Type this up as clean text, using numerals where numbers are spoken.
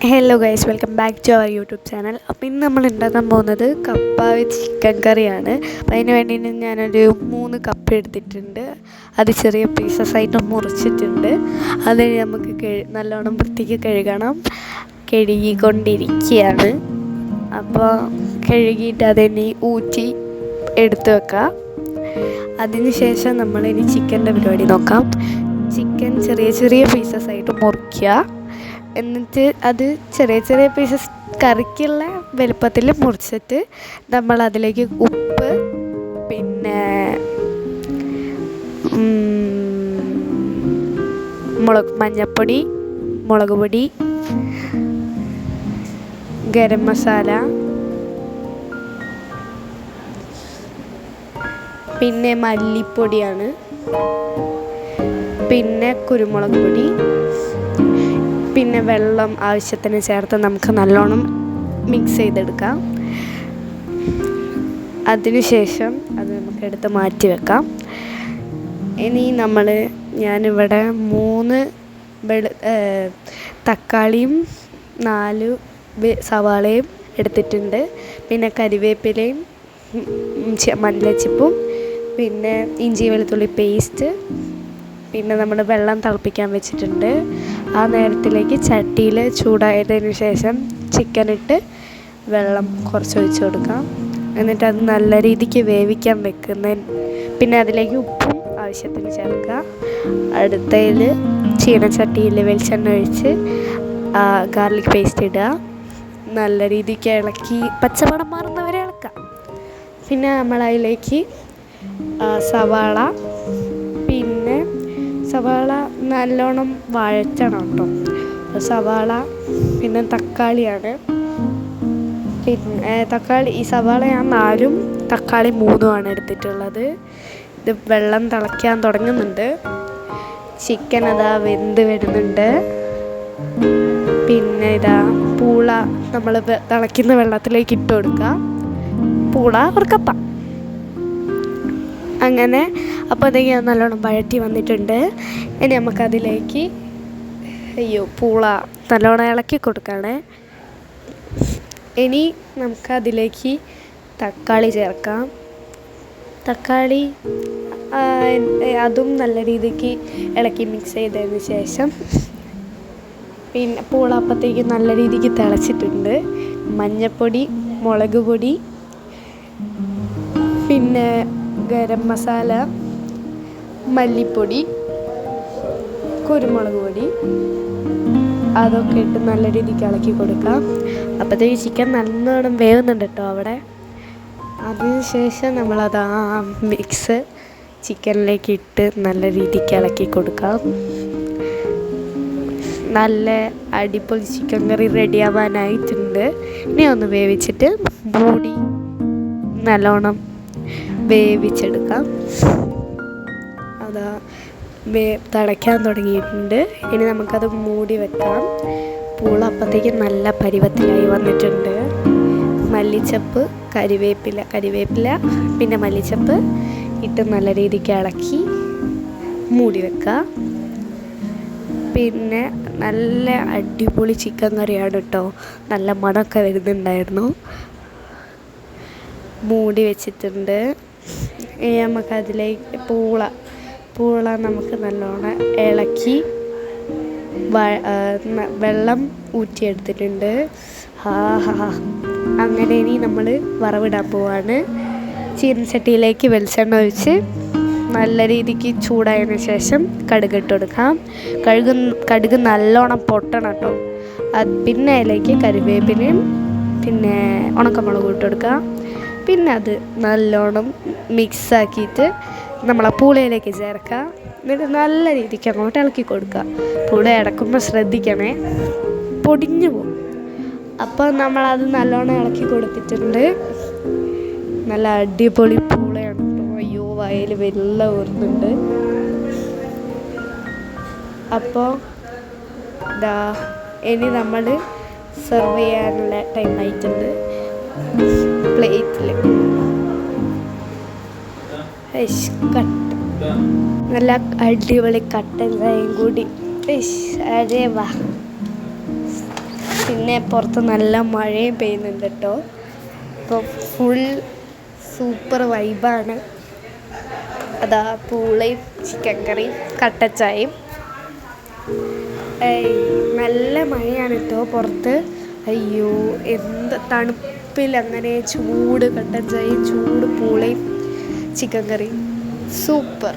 Hello guys, welcome back to our YouTube channel. അപ്പോൾ ഇന്ന് നമ്മൾ ഉണ്ടാക്കാൻ പോകുന്നത് കപ്പ വിത്ത് ചിക്കൻ കറിയാണ്. അപ്പോൾ അതിന് വേണ്ടി ഞാനൊരു 3 കപ്പ എടുത്തിട്ടുണ്ട്. അത് ചെറിയ പീസസ് ആയിട്ട് മുറിച്ചിട്ടുണ്ട്. അത് നമുക്ക് നല്ലോണം വൃത്തിക്ക് കഴുകണം. കഴുകിക്കൊണ്ടിരിക്കുകയാണ്. അപ്പോൾ കഴുകിയിട്ട് അതിനെ ഊറ്റി എടുത്ത് വെക്കാം. അതിന് ശേഷം നമ്മളിനി ചിക്കൻ്റെ പരിപാടി നോക്കാം. ചിക്കൻ ചെറിയ ചെറിയ പീസസ് ആയിട്ട് മുറിക്കുക. എന്നിട്ട് അത് ചെറിയ ചെറിയ പീസസ് കറിക്കുള്ള വലുപ്പത്തിൽ മുറിച്ചിട്ട് നമ്മൾ അതിലേക്ക് ഉപ്പ്, പിന്നെ മഞ്ഞൾപ്പൊടി, മുളക് പൊടി, ഗരം മസാല, പിന്നെ മല്ലിപ്പൊടിയാണ്, പിന്നെ കുരുമുളക് പൊടി, പിന്നെ വെള്ളം ആവശ്യത്തിന് ചേർത്ത് നമുക്ക് നല്ലോണം മിക്സ് ചെയ്തെടുക്കാം. അതിനുശേഷം അത് നമുക്കെടുത്ത് മാറ്റി വെക്കാം. ഇനി ഞാനിവിടെ 3 തക്കാളിയും 4 സവാളയും എടുത്തിട്ടുണ്ട്. പിന്നെ കരിവേപ്പിലയും മല്ലിച്ചപ്പും, പിന്നെ ഇഞ്ചി വെളുത്തുള്ളി പേസ്റ്റ്, പിന്നെ നമ്മൾ വെള്ളം തിളപ്പിക്കാൻ വെച്ചിട്ടുണ്ട്. ആ നേരത്തിലേക്ക് ചട്ടിയിൽ ചൂടായതിനു ശേഷം ചിക്കൻ ഇട്ട് വെള്ളം കുറച്ച് ഒഴിച്ച് കൊടുക്കാം. എന്നിട്ട് അത് നല്ല രീതിക്ക് വേവിക്കാൻ പിന്നെ അതിലേക്ക് ഉപ്പും ആവശ്യത്തിന് ചേർക്കുക. അടുത്തതിൽ ചീനച്ചട്ടിയിൽ വെളിച്ചെണ്ണ ഒഴിച്ച് ഗാർലിക് പേസ്റ്റ് ഇടുക. നല്ല രീതിക്ക് ഇളക്കി പച്ചമണം മാറുന്നവരെ ഇളക്കാം. പിന്നെ നമ്മളതിലേക്ക് സവാള നല്ലോണം വഴറ്റണം കേട്ടോ. സവാള, പിന്നെ തക്കാളിയാണ്. പിന്നെ ഈ സവാള ഞാൻ 4ഉം തക്കാളി 3ഉമാണ് എടുത്തിട്ടുള്ളത്. ഇത് വെള്ളം തിളയ്ക്കാൻ തുടങ്ങുന്നുണ്ട്. ചിക്കൻ അതാ വെന്ത് വരുന്നുണ്ട്. പിന്നെ പൂള നമ്മൾ തിളയ്ക്കുന്ന വെള്ളത്തിലേക്ക് ഇട്ട് കൊടുക്കുക. പൂള ഒരു കപ്പ. അങ്ങനെ അപ്പോൾ അതൊക്കെ നല്ലോണം വഴറ്റി വന്നിട്ടുണ്ട്. ഇനി നമുക്കതിലേക്ക് പൂള നല്ലോണം ഇളക്കി കൊടുക്കുകയാണ്. ഇനി നമുക്കതിലേക്ക് തക്കാളി ചേർക്കാം. തക്കാളി അതും നല്ല രീതിക്ക് ഇളക്കി മിക്സ് ചെയ്തതിന് ശേഷം പിന്നെ പൂള അപ്പോഴത്തേക്ക് നല്ല രീതിക്ക് തിളച്ചിട്ടുണ്ട്. മഞ്ഞൾപ്പൊടി, മുളക് പൊടി, പിന്നെ ഗരം മസാല, മല്ലിപ്പൊടി, കുരുമുളക് പൊടി, അതൊക്കെ ഇട്ട് നല്ല രീതിക്ക് ഇളക്കി കൊടുക്കാം. അപ്പോഴത്തേക്ക് ചിക്കൻ നല്ലോണം വേവുന്നുണ്ട് കേട്ടോ അവിടെ. അതിനുശേഷം നമ്മളത് ആ മിക്സ് ചിക്കനിലേക്ക് ഇട്ട് നല്ല രീതിക്ക് ഇളക്കി കൊടുക്കാം. നല്ല അടിപൊളി ചിക്കൻ കറി റെഡിയാവാനായിട്ടുണ്ട്. ഇനി ഒന്ന് വേവിച്ചിട്ട് മൂടി നല്ലോണം വേവിച്ചെടുക്കാം. അതാ തിളയ്ക്കാൻ തുടങ്ങിയിട്ടുണ്ട്. ഇനി നമുക്കത് മൂടി വെക്കാം. പൂള അപ്പോഴത്തേക്ക് നല്ല പരുവത്തിലായി വന്നിട്ടുണ്ട്. മല്ലിച്ചപ്പ്, കരിവേപ്പില, പിന്നെ മല്ലിച്ചപ്പ് ഇട്ട് നല്ല രീതിക്ക് ഇളക്കി മൂടി വെക്കാം. പിന്നെ നല്ല അടിപൊളി ചിക്കൻ കറിയാണ് കേട്ടോ. നല്ല മണമൊക്കെ വരുന്നുണ്ടായിരുന്നു. മൂടി വെച്ചിട്ടുണ്ട്. നമുക്കതിലേക്ക് പൂള നമുക്ക് നല്ലോണം ഇളക്കി വെള്ളം ഊറ്റിയെടുത്തിട്ടുണ്ട്. അങ്ങനെ ഇനി നമ്മൾ വറവിടാൻ പോവാണ്. ചീനച്ചട്ടിയിലേക്ക് വെളിച്ചെണ്ണ ഒഴിച്ച് നല്ല രീതിക്ക് ചൂടായതിനു ശേഷം കടുക് ഇട്ട് കൊടുക്കാം. കടുക് നല്ലോണം പൊട്ടണം കേട്ടോ. പിന്നെ അതിലേക്ക് കരിവേപ്പിലയും പിന്നെ ഉണക്കമുളകും ഇട്ട് കൊടുക്കാം. പിന്നെ അത് നല്ലോണം മിക്സാക്കിയിട്ട് നമ്മളെ പൂളയിലേക്ക് ചേർക്കുക. എന്നിട്ട് നല്ല രീതിക്ക് അങ്ങോട്ട് ഇളക്കി കൊടുക്കുക. പൂള ഇളക്കുമ്പോൾ ശ്രദ്ധിക്കണേ, പൊടിഞ്ഞു പോകും. അപ്പോൾ നമ്മളത് നല്ലോണം ഇളക്കി കൊടുത്തിട്ടുണ്ട്. നല്ല അടിപൊളി പൂളയാണ് കേട്ടോ. അയ്യോ, വയൽ വെള്ളം ഊറുന്നുണ്ട്. അപ്പോൾ ഇനി നമ്മൾ സെർവ് ചെയ്യാനുള്ള ടൈം ആയിട്ടുണ്ട്. പ്ലേറ്റിൽ നല്ല അടിപൊളി കട്ടൻ ചായയും കൂടി. അരേ വാ. പിന്നെ പുറത്ത് നല്ല മഴയും പെയ്യുന്നുണ്ട് കേട്ടോ. അപ്പോൾ ഫുൾ സൂപ്പർ വൈബാണ്. അതാ പൂളയും ചിക്കൻ കറിയും കട്ടച്ചായയും. നല്ല മഴയാണ് കേട്ടോ പുറത്ത്. അയ്യോ എന്ത് തണുപ്പിൽ അങ്ങനെ ചൂട് കട്ടൻ ചായയും ചൂട് പൂളയും ചിക്കൻ കറിയും സൂപ്പർ.